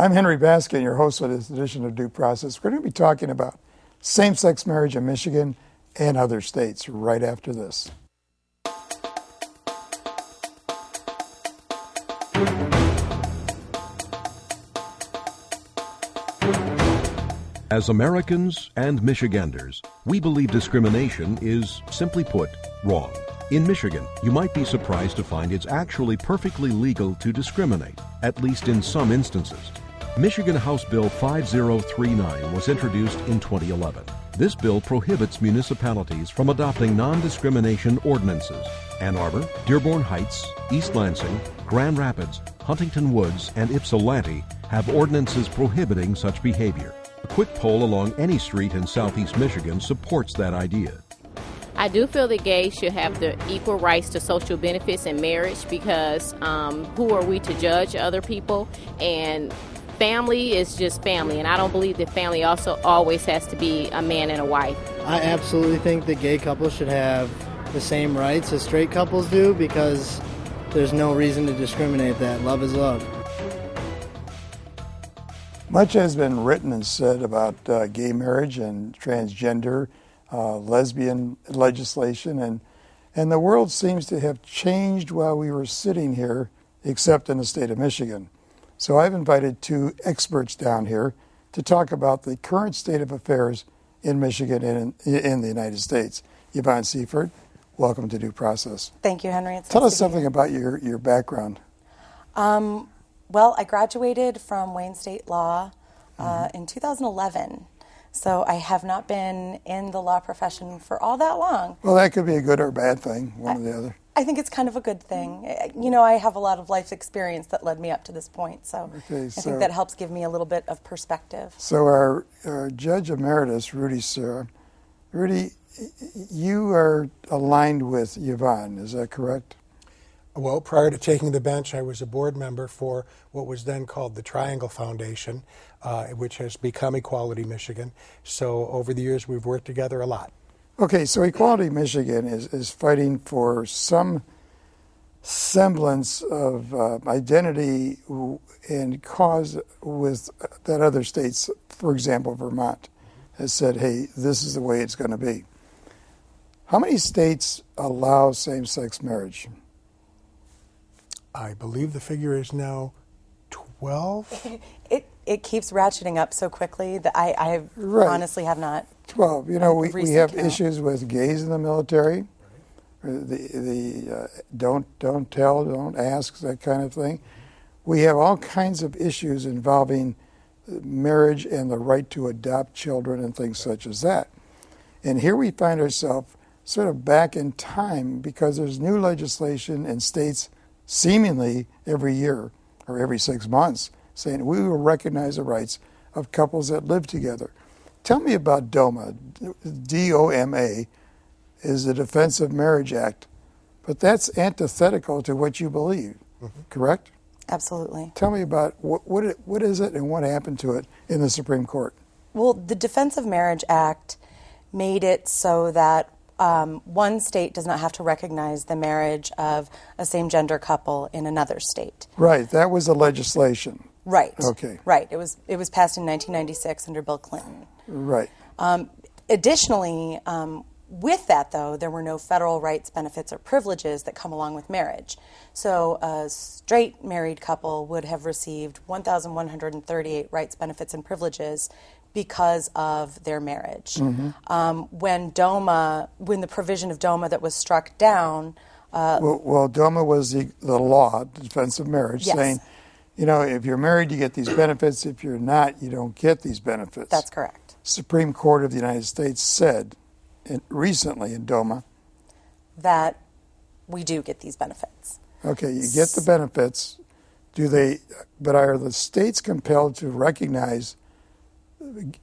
I'm Henry Baskin, your host for this edition of Due Process. We're going to be talking about same-sex marriage in Michigan and other states right after this. As Americans and Michiganders, we believe discrimination is, simply put, wrong. In Michigan, you might be surprised to find it's actually perfectly legal to discriminate, at least in some instances. Michigan House Bill 5039 was introduced in 2011. This bill prohibits municipalities from adopting non-discrimination ordinances. Ann Arbor, Dearborn Heights, East Lansing, Grand Rapids, Huntington Woods, and Ypsilanti have ordinances prohibiting such behavior. A quick poll along any street in southeast Michigan supports that idea. I do feel that gays should have the equal rights to social benefits in marriage because who are we to judge other people? And family is just family, and I don't believe that family also always has to be a man and a wife. I absolutely think that gay couples should have the same rights as straight couples do because there's no reason to discriminate that. Love is love. Much has been written and said about gay marriage and transgender, lesbian legislation, and the world seems to have changed while we were sitting here, except in the state of Michigan. So I've invited two experts down here to talk about the current state of affairs in Michigan and in the United States. Yvonne Seifert, welcome to Due Process. Thank you, Henry. Tell us something about your background. Well, I graduated from Wayne State Law in 2011, so I have not been in the law profession for all that long. Well, that could be a good or bad thing, one or the other. I think it's kind of a good thing. You know, I have a lot of life experience that led me up to this point, so I think that helps give me a little bit of perspective. So our Judge Emeritus, Rudy Serra, Rudy, you are aligned with Yvonne, is that correct? Well, prior to taking the bench, I was a board member for what was then called the Triangle Foundation, which has become Equality Michigan. So over the years, we've worked together a lot. Okay, so Equality Michigan is fighting for some semblance of identity and cause with that other states, for example, Vermont, has said, hey, this is the way it's going to be. How many states allow same-sex marriage? I believe the figure is now 12. It keeps ratcheting up so quickly that I honestly have not. 12. You know, we have issues with gays in the military. The don't tell, don't ask, that kind of thing. We have all kinds of issues involving marriage and the right to adopt children and things such as that. And here we find ourselves sort of back in time because there's new legislation in states seemingly every year or every 6 months saying we will recognize the rights of couples that live together. Tell me about DOMA. D-O-M-A is the Defense of Marriage Act, but that's antithetical to what you believe, correct? Absolutely. Tell me about what is it and what happened to it in the Supreme Court? Well, the Defense of Marriage Act made it so that one state does not have to recognize the marriage of a same-gender couple in another state. Right, that was the legislation. Right. Okay. Right. It was passed in 1996 under Bill Clinton. Right. Additionally, with that, though, there were no federal rights, benefits, or privileges that come along with marriage. So a straight married couple would have received 1,138 rights, benefits, and privileges because of their marriage. When the provision of DOMA that was struck down... Well, DOMA was the law, the Defense of Marriage, yes. saying, you know, if you're married, you get these benefits. If you're not, you don't get these benefits. That's correct. Supreme Court of the United States said recently in DOMA that we do get these benefits. Okay, you get the benefits. But are the states compelled to recognize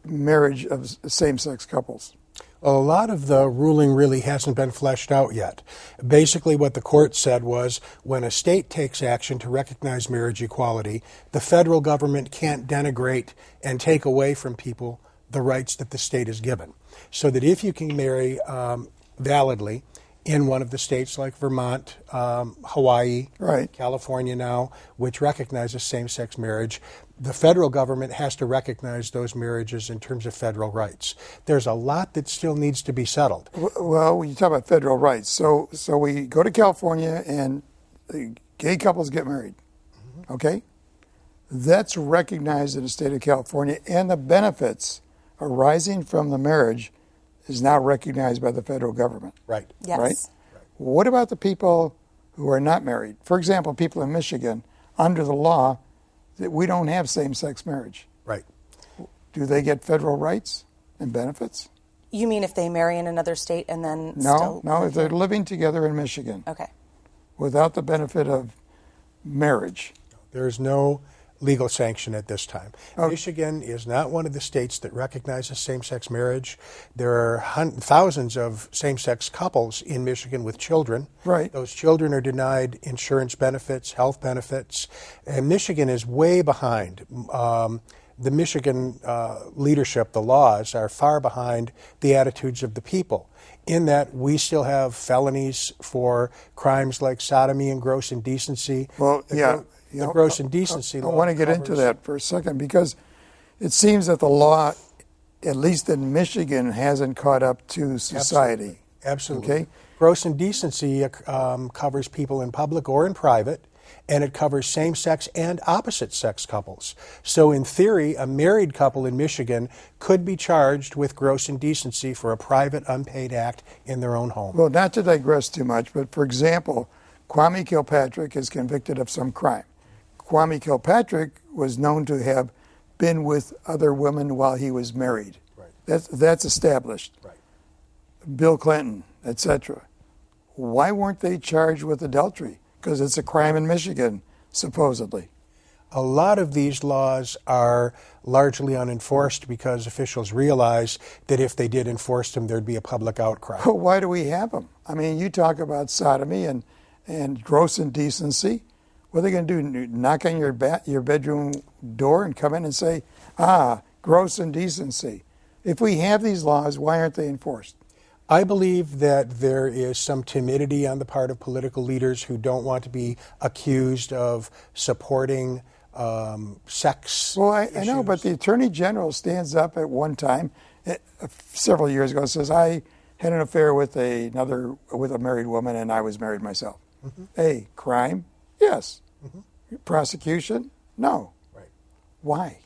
marriage of same-sex couples? A lot of the ruling really hasn't been fleshed out yet. Basically what the court said was when a state takes action to recognize marriage equality, the federal government can't denigrate and take away from people the rights that the state has given. So that if you can marry validly in one of the states like Vermont, Hawaii, Right. California now, which recognizes same-sex marriage. The federal government has to recognize those marriages in terms of federal rights. There's a lot that still needs to be settled. Well, when you talk about federal rights, so we go to California and the gay couples get married, okay? That's recognized in the state of California, and the benefits arising from the marriage is now recognized by the federal government. Right. Yes. Right? What about the people who are not married? For example, people in Michigan, under the law, that we don't have same-sex marriage. Right. Do they get federal rights and benefits? You mean if they marry in another state and then No, still if they're living together in Michigan Okay. without the benefit of marriage. There's no legal sanction at this time. Oh. Michigan is not one of the states that recognizes same-sex marriage. There are thousands of same-sex couples in Michigan with children. Right. Those children are denied insurance benefits, health benefits, and Michigan is way behind. The Michigan leadership, the laws, are far behind the attitudes of the people, in that we still have felonies for crimes like sodomy and gross indecency. Well, The gross indecency law. I want to get into covers- that for a second because it seems that the law, at least in Michigan, hasn't caught up to society. Absolutely. Okay? Gross indecency covers people in public or in private, and it covers same-sex and opposite-sex couples. So in theory, a married couple in Michigan could be charged with gross indecency for a private unpaid act in their own home. Well, not to digress too much, but for example, Kwame Kilpatrick is convicted of some crime. Kwame Kilpatrick was known to have been with other women while he was married. Right. That's established. Right. Bill Clinton, etc. Why weren't they charged with adultery? Because it's a crime in Michigan, supposedly. A lot of these laws are largely unenforced because officials realize that if they did enforce them, there'd be a public outcry. Well, why do we have them? I mean, you talk about sodomy and gross indecency. What are they going to do? Knock on your bedroom door and come in and say, gross indecency. If we have these laws, why aren't they enforced? I believe that there is some timidity on the part of political leaders who don't want to be accused of supporting sex. Well, I know, but the Attorney General stands up at one time, several years ago, and says, I had an affair with a married woman and I was married myself. Mm-hmm. Hey, crime? Yes. Mm-hmm. Prosecution? No. Right. Why?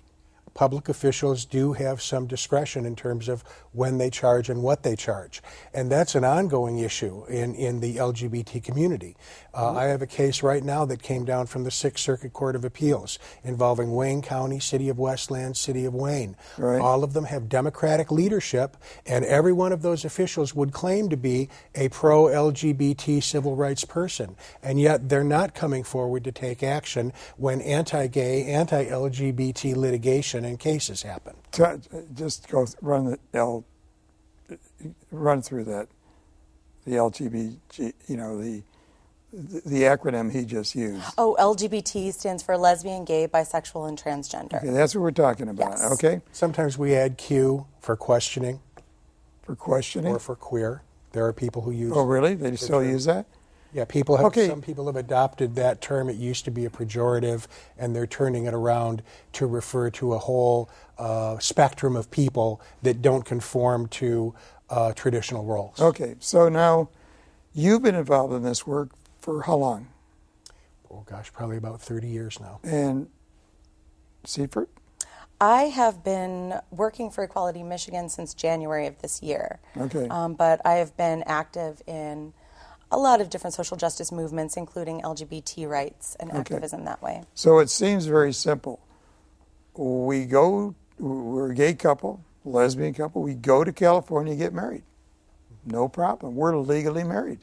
Public officials do have some discretion in terms of when they charge and what they charge. And that's an ongoing issue in the LGBT community. I have a case right now that came down from the Sixth Circuit Court of Appeals involving Wayne County, City of Westland, City of Wayne. Right. All of them have Democratic leadership, and every one of those officials would claim to be a pro-LGBT civil rights person. And yet they're not coming forward to take action when anti-gay, anti-LGBT litigation and cases happen. Just run through that. The LGBT, the acronym he just used. Oh, LGBT stands for lesbian, gay, bisexual, and transgender. Okay, that's what we're talking about. Yes. Okay. Sometimes we add Q for questioning For questioning. or for queer. There are people who use. Oh, really? They still use that? Yeah, people have. Okay. Some people have adopted that term. It used to be a pejorative, and they're turning it around to refer to a whole spectrum of people that don't conform to traditional roles. Okay, so now you've been involved in this work for how long? Oh gosh, probably about 30 years now. And Seifert? I have been working for Equality Michigan since January of this year. Okay. But I have been active in a lot of different social justice movements, including LGBT rights and activism that way. So it seems very simple. We're a gay couple, lesbian couple, we go to California, get married. No problem. We're legally married.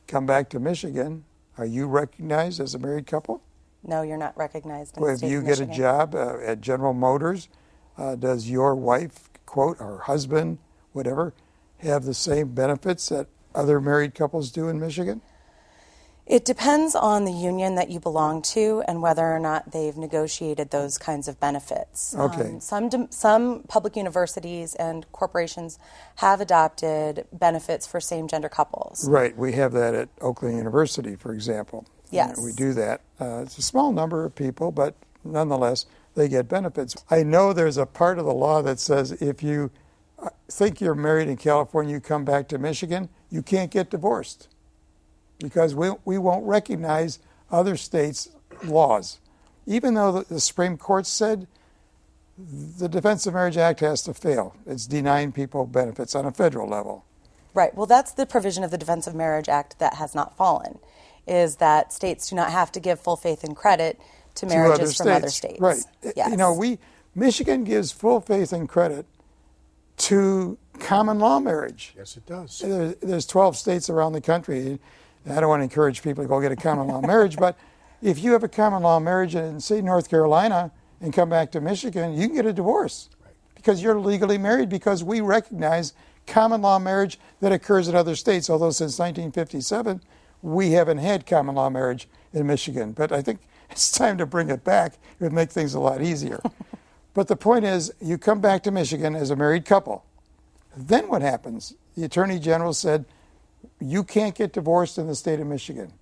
Come back to Michigan. Are you recognized as a married couple? No, you're not recognized in Well, the if state you of get a Michigan. job at General Motors, does your wife, quote, or husband, whatever, have the same benefits that other married couples do in Michigan? It depends on the union that you belong to and whether or not they've negotiated those kinds of benefits. Okay. Some public universities and corporations have adopted benefits for same-gender couples. Right. We have that at Oakland University, for example. Yes. We do that. It's a small number of people, but nonetheless, they get benefits. I know there's a part of the law that says if you think you're married in California, you come back to Michigan, you can't get divorced, because we won't recognize other states' laws. Even though the Supreme Court said the Defense of Marriage Act has to fail. It's denying people benefits on a federal level. Right. Well, that's the provision of the Defense of Marriage Act that has not fallen, is that states do not have to give full faith and credit to marriages from other states. Right. Yes. You know, Michigan gives full faith and credit to common law marriage. Yes, it does. There's 12 states around the country. I don't want to encourage people to go get a common law marriage, but if you have a common law marriage in, say, North Carolina and come back to Michigan, you can get a divorce because you're legally married, because we recognize common law marriage that occurs in other states, although since 1957, we haven't had common law marriage in Michigan. But I think it's time to bring it back. It would make things a lot easier. But the point is, you come back to Michigan as a married couple. Then what happens? The Attorney General said, you can't get divorced in the state of Michigan.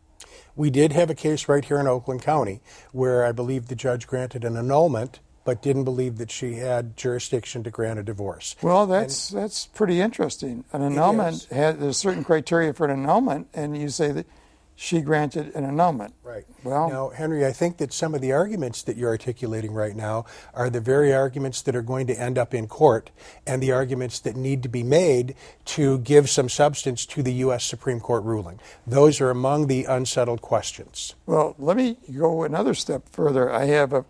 We did have a case right here in Oakland County where I believe the judge granted an annulment but didn't believe that she had jurisdiction to grant a divorce. Well, that's pretty interesting. An annulment, there's certain criteria for an annulment, and you say that she granted an annulment. Right. Well, now, Henry, I think that some of the arguments that you're articulating right now are the very arguments that are going to end up in court, and the arguments that need to be made to give some substance to the U.S. Supreme Court ruling. Those are among the unsettled questions. Well, let me go another step further. I have a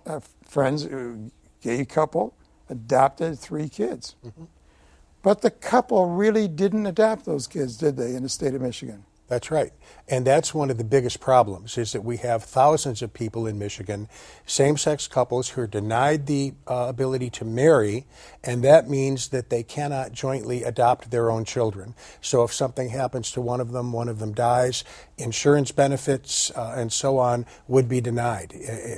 friends, gay couple, adopted 3 kids. Mm-hmm. But the couple really didn't adopt those kids, did they, in the state of Michigan? That's right. And that's one of the biggest problems, is that we have thousands of people in Michigan, same-sex couples, who are denied the ability to marry, and that means that they cannot jointly adopt their own children. So if something happens to one of them dies, insurance benefits and so on would be denied.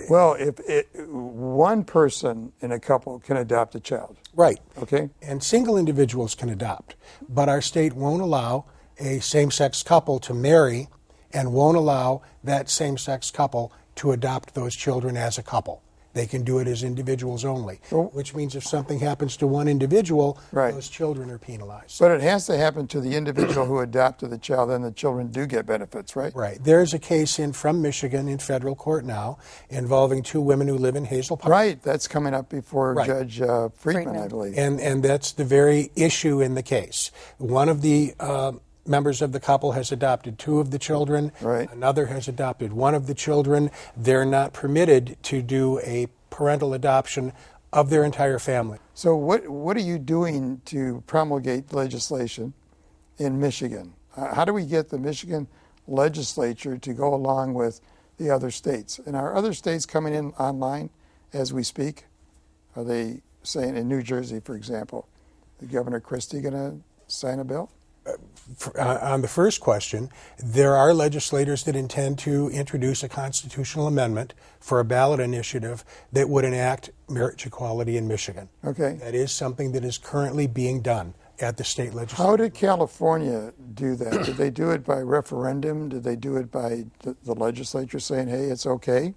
Well, if one person in a couple can adopt a child. Right. Okay. And single individuals can adopt, but our state won't allow a same-sex couple to marry and won't allow that same-sex couple to adopt those children as a couple. They can do it as individuals only, which means if something happens to one individual, those children are penalized. But it has to happen to the individual who adopted the child, and the children do get benefits, right? Right. There's a case from Michigan in federal court now involving 2 women who live in Hazel Park. Right. That's coming up before Judge Friedman, I believe. And that's the very issue in the case. One of the members of the couple has adopted 2 of the children. Right. Another has adopted 1 of the children. They're not permitted to do a parental adoption of their entire family. So what are you doing to promulgate legislation in Michigan? How do we get the Michigan legislature to go along with the other states? And are other states coming in online as we speak? Are they saying in New Jersey, for example, is Governor Christie going to sign a bill? On the first question, there are legislators that intend to introduce a constitutional amendment for a ballot initiative that would enact marriage equality in Michigan. Okay. That is something that is currently being done at the state legislature. How did California do that? Did they do it by referendum? Did they do it by the legislature saying, hey, it's okay?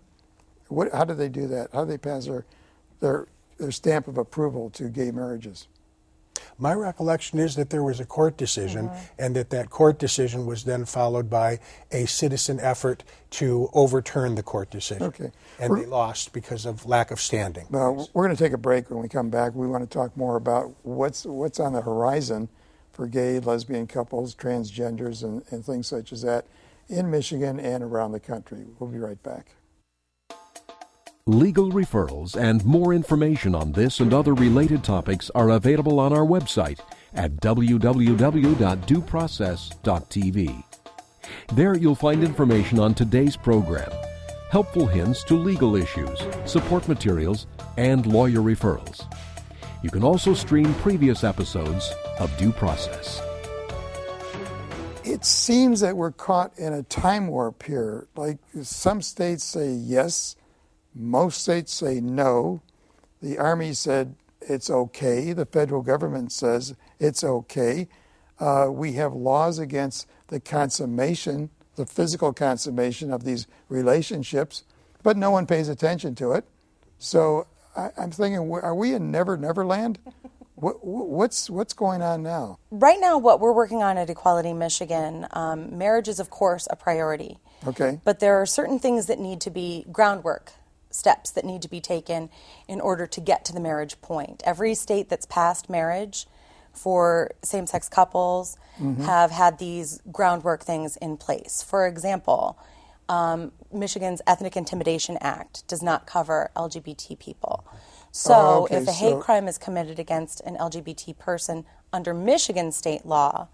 How did they do that? How did they pass their stamp of approval to gay marriages? My recollection is that there was a court decision, and that court decision was then followed by a citizen effort to overturn the court decision. Okay. And they lost because of lack of standing. Well, we're going to take a break. When we come back, we want to talk more about what's on the horizon for gay, lesbian couples, transgenders, and things such as that in Michigan and around the country. We'll be right back. Legal referrals and more information on this and other related topics are available on our website at www.dueprocess.tv. There you'll find information on today's program, helpful hints to legal issues, support materials, and lawyer referrals. You can also stream previous episodes of Due Process. It seems that we're caught in a time warp here. Like some states say yes, most states say no. The Army said it's okay. The federal government says it's okay. We have laws against the consummation, the physical consummation of these relationships, but no one pays attention to it. So I'm thinking, are we in Never Never Land? What's going on now? Right now, what we're working on at Equality Michigan, marriage is, of course, a priority. Okay. But there are certain things that need to be groundwork, steps that need to be taken in order to get to the marriage point. Every state that's passed marriage for same-sex couples have had these groundwork things in place. For example, Michigan's Ethnic Intimidation Act does not cover LGBT people. So if a hate crime is committed against an LGBT person under Michigan state law,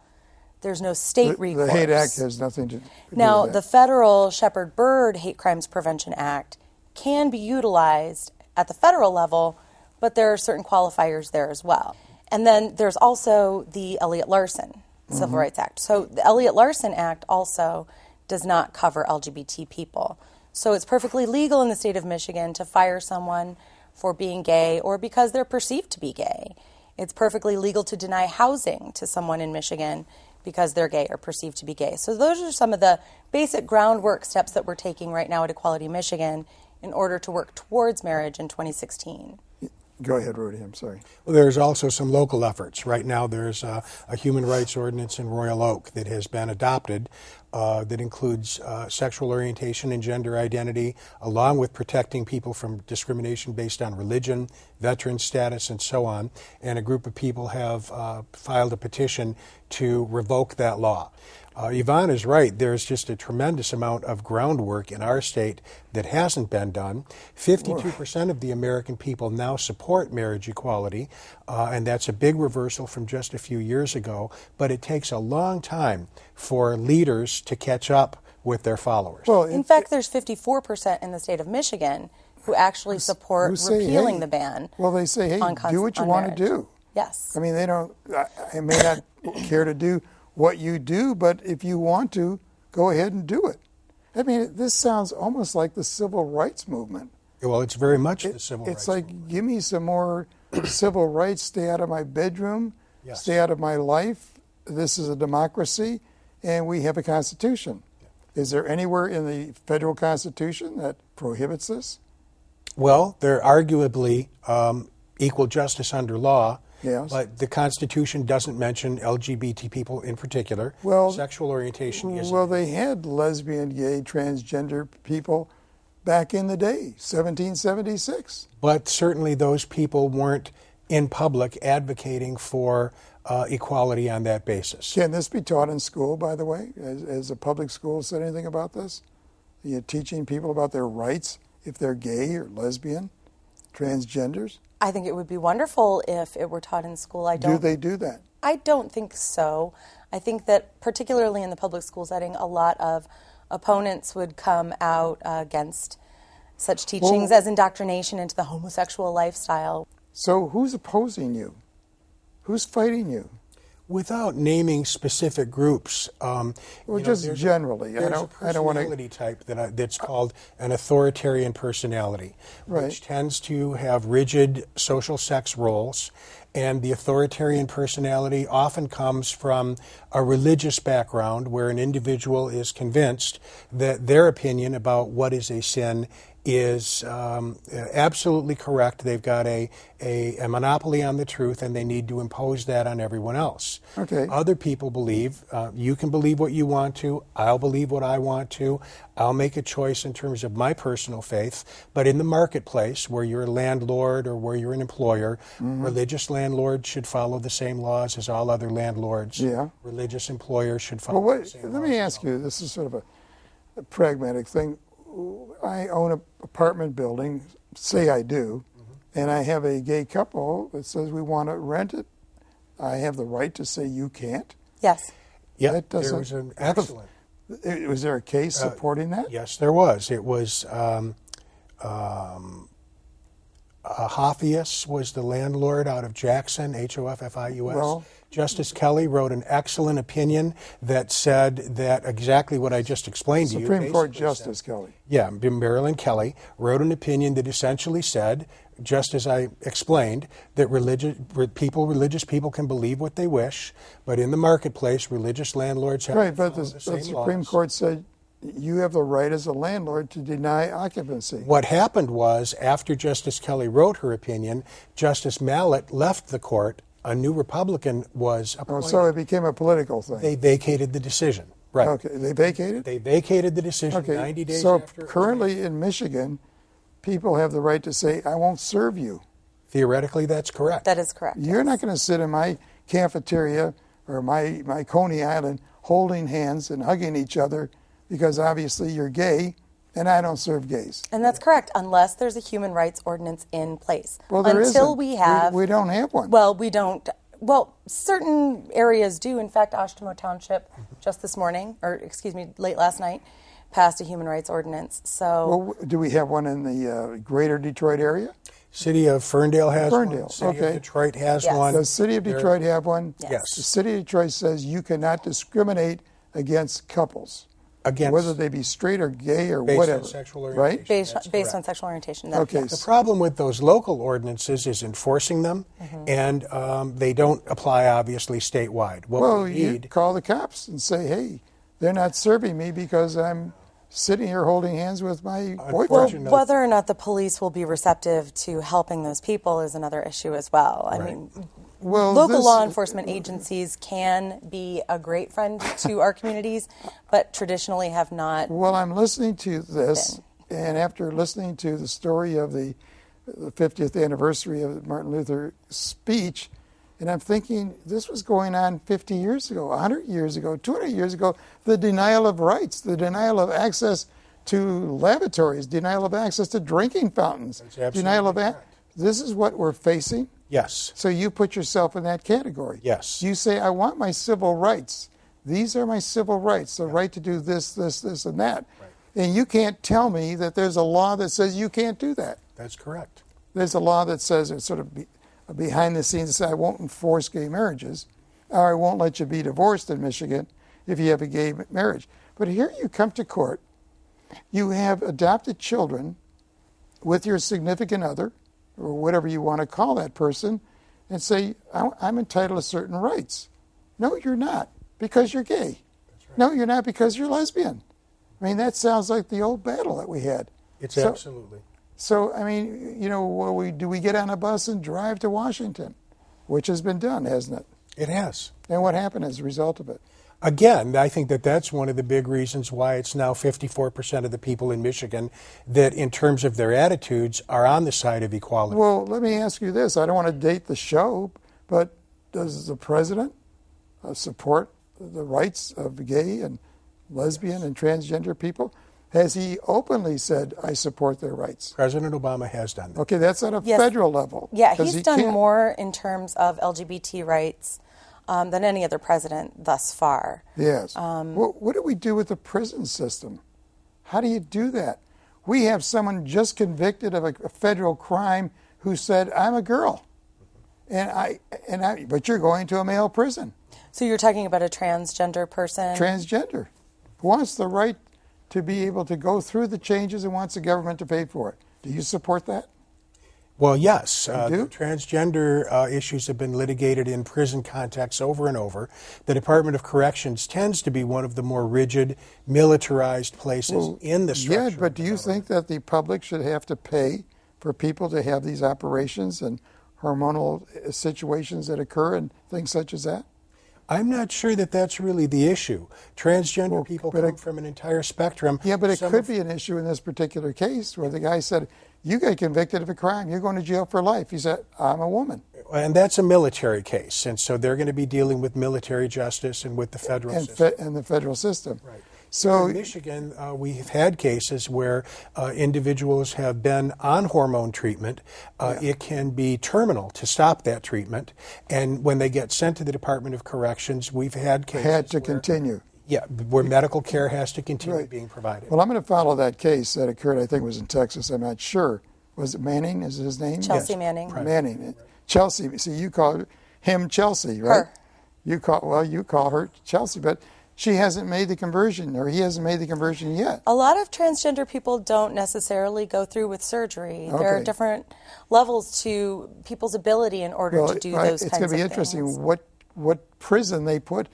there's no state recourse. The Hate Act has nothing to do Now, with that. the federal Shepard-Byrd Hate Crimes Prevention Act can be utilized at the federal level, but there are certain qualifiers there as well. And then there's also the Elliott Larson Civil Rights Act. So the Elliott Larson Act also does not cover LGBT people. So it's perfectly legal in the state of Michigan to fire someone for being gay or because they're perceived to be gay. It's perfectly legal to deny housing to someone in Michigan because they're gay or perceived to be gay. So those are some of the basic groundwork steps that we're taking right now at Equality Michigan in order to work towards marriage in 2016. Go ahead, Rudy, I'm sorry. Well, there's also some local efforts. Right now there's a human rights ordinance in Royal Oak that has been adopted that includes sexual orientation and gender identity, along with protecting people from discrimination based on religion, veteran status, and so on. And a group of people have filed a petition to revoke that law. Yvonne is right. There's just a tremendous amount of groundwork in our state that hasn't been done. 52% of the American people now support marriage equality, and that's a big reversal from just a few years ago. But it takes a long time for leaders to catch up with their followers. Well, in fact, there's 54% in the state of Michigan who actually support repealing the ban. Well, they say, hey, do what you want to do. Yes. I mean, they don't, I may not care to do what you do, but if you want to, go ahead and do it. I mean, this sounds almost like the civil rights movement. Well, it's very much the civil rights It's like, movement. give me some more civil rights, stay out of my bedroom, stay out of my life. This is a democracy, and we have a constitution. Is there anywhere in the federal constitution that prohibits this? Well, there arguably equal justice under law. Yes. But the Constitution doesn't mention LGBT people in particular. Well, sexual orientation isn't. Well, they had lesbian, gay, transgender people back in the day, 1776. But certainly those people weren't in public advocating for equality on that basis. Can this be taught in school, by the way? Has a public school said anything about this? Are you teaching people about their rights if they're gay or lesbian, transgenders? I think it would be wonderful if it were taught in school. Do they do that? I don't think so. I think that particularly in the public school setting, a lot of opponents would come out against such teachings as indoctrination into the homosexual lifestyle. So who's opposing you? Who's fighting you? Without naming specific groups, just generally. There's a personality type that's called an authoritarian personality, which tends to have rigid social sex roles. And the authoritarian personality often comes from a religious background where an individual is convinced that their opinion about what is a sin is absolutely correct. They've got a monopoly on the truth, and they need to impose that on everyone else. Okay. Other people believe you can believe what you want to, I'll believe what I want to, I'll make a choice in terms of my personal faith, but in the marketplace where you're a landlord or where you're an employer, religious landlords should follow the same laws as all other landlords. Yeah. Religious employers should follow the same laws. Let me ask you, this is sort of a pragmatic thing. I own an apartment building, say I do, and I have a gay couple that says we want to rent it. I have the right to say you can't? Yes. Yeah, there was an excellent. Was there a case supporting that? Yes, there was. It was Hoffius was the landlord out of Jackson, Hoffius. Well, Justice Kelly wrote an excellent opinion that said that exactly what I just explained to you. Supreme Court Justice Kelly. Yeah, Marilyn Kelly wrote an opinion that essentially said, just as I explained, that religious people can believe what they wish, but in the marketplace, religious landlords have Right, to but follow the same Supreme laws. Court said you have the right as a landlord to deny occupancy. What happened was, after Justice Kelly wrote her opinion, Justice Mallet left the court. A new Republican was appointed. Oh, so it became a political thing. They vacated the decision. Right. Okay, they vacated? They vacated the decision Okay, 90 days so after. currently in Michigan, people have the right to say, I won't serve you. Theoretically, that's correct. That is correct. You're yes. not going to sit in my cafeteria or my Coney Island holding hands and hugging each other because obviously you're gay and I don't serve gays. And that's correct, unless there's a human rights ordinance in place. Well, there Until isn't. we have... We don't have one. Well, we don't... Well, certain areas do. In fact, Oshtemo Township, just this morning, or excuse me, late last night, passed a human rights ordinance. So... Well, do we have one in the greater Detroit area? City of Ferndale has Ferndale, one. City okay. of Detroit has Yes. one. Does the City of Detroit have one? Yes. The City of Detroit says you cannot discriminate against couples, Against whether they be straight or gay or based whatever. on sexual right? orientation. based That's on correct. sexual orientation. Okay. Yes. The problem with those local ordinances is enforcing them, and they don't apply, obviously, statewide. What Well, we you need, call the cops and say, hey, they're not serving me because I'm sitting here holding hands with my Well, boyfriend. Unfortunately- whether or not the police will be receptive to helping those people is another issue as well. I mean, Well, local this- law enforcement agencies can be a great friend to our communities, but traditionally have not. Well, I'm listening to this, and after listening to the story of the 50th anniversary of Martin Luther's speech, and I'm thinking this was going on 50 years ago, 100 years ago, 200 years ago, the denial of rights, the denial of access to lavatories, denial of access to drinking fountains, That's absolutely denial of correct. This is what we're facing. yes, So you put yourself in that category. Yes. You say, I want my civil rights. These are my civil rights, the right to do this, and that. Right. And you can't tell me that there's a law that says you can't do that. that's correct. There's a law that says, it's sort of behind the scenes, I won't enforce gay marriages, or I won't let you be divorced in Michigan if you have a gay marriage. But here you come to court, you have adopted children with your significant other, or whatever you want to call that person, and say, I'm entitled to certain rights. No, you're not, because you're gay. Right. No, you're not, because you're lesbian. I mean, that sounds like the old battle that we had. It's So- absolutely. So, I mean, you know, do we get on a bus and drive to Washington? Which has been done, hasn't it? It has. And what happened as a result of it? Again, I think that's one of the big reasons why it's now 54% of the people in Michigan that, in terms of their attitudes, are on the side of equality. Well, let me ask you this. I don't want to date the show, but does the president support the rights of gay and lesbian and transgender people? Has he openly said, I support their rights? President Obama has done that. Okay, that's on a Yes. federal level. Yeah, 'cause he's he done can't- more in terms of LGBT rights than any other president thus far. Yes. What do we do with the prison system? How do you do that? We have someone just convicted of a federal crime who said, I'm a girl. But you're going to a male prison. So you're talking about a transgender person? Transgender. Who wants the right to be able to go through the changes and wants the government to pay for it. Do you support that? Well, yes. do? The transgender issues have been litigated in prison contexts over and over. The Department of Corrections tends to be one of the more rigid, militarized places in the structure. Yeah, but of the do you government. think that the public should have to pay for people to have these operations and hormonal situations that occur and things such as that? I'm not sure that that's really the issue. Transgender people but come it- from an entire spectrum. Yeah, but it Some could of- be an issue in this particular case where the guy said, you got convicted of a crime, you're going to jail for life. He said, I'm a woman. And that's a military case, and so they're going to be dealing with military justice and with the federal system. And the federal system. Right. So in Michigan, we've had cases where individuals have been on hormone treatment. It can be terminal to stop that treatment, and when they get sent to the Department of Corrections, we've had cases had to where, continue. Yeah, where medical care has to continue Right. being provided. Well, I'm going to follow that case that occurred, I think it was in Texas, I'm not sure. Was it Manning, is his name? Chelsea Yes. Manning. Manning. Chelsea, see, you call him Chelsea, right? Her. You call her Chelsea, but she hasn't made the conversion, or he hasn't made the conversion yet. A lot of transgender people don't necessarily go through with surgery. Okay. There are different levels to people's ability in order to do those kinds of things. It's going to be interesting what prison they put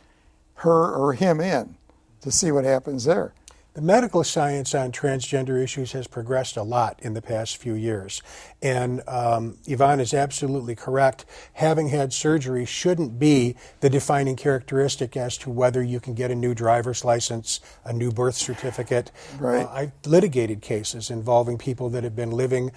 her or him in to see what happens there. The medical science on transgender issues has progressed a lot in the past few years. And Yvonne is absolutely correct. Having had surgery shouldn't be the defining characteristic as to whether you can get a new driver's license, a new birth certificate. Right. I've litigated cases involving people that have been living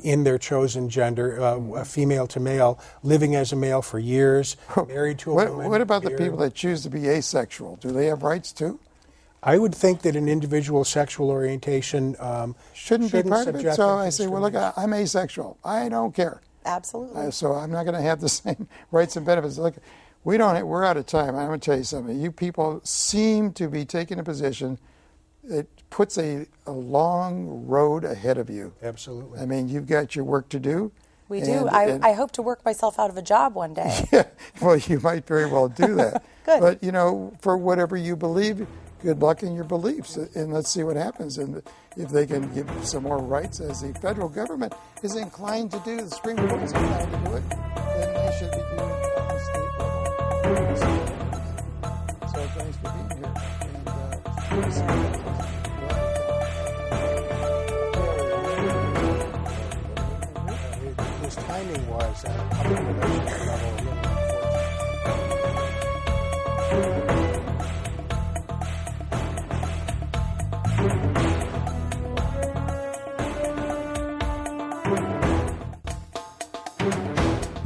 in their chosen gender, female to male, living as a male for years, married to a woman. What about the people that choose to be asexual? Do they have rights too? I would think that an individual's sexual orientation shouldn't be part of it. So I say, well, look, I'm asexual. I don't care. Absolutely. So I'm not going to have the same rights and benefits. Look, we're out of time. I'm going to tell you something. You people seem to be taking a position that puts a long road ahead of you. Absolutely. I mean, you've got your work to do. We do. I hope to work myself out of a job one day. Yeah, well, you might very well do that. Good. But, for whatever you believe, good luck in your beliefs, and let's see what happens. And if they can give some more rights, as the federal government is inclined to do, the Supreme Court is inclined to do it, then they should be doing it on the state level. So thanks for being here. And we'll see what happens. His timing was at a public relations level a little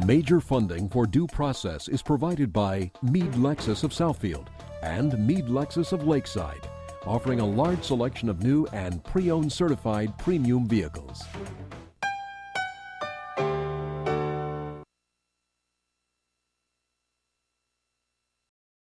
Major funding for Due Process is provided by Meade Lexus of Southfield and Meade Lexus of Lakeside, offering a large selection of new and pre-owned certified premium vehicles.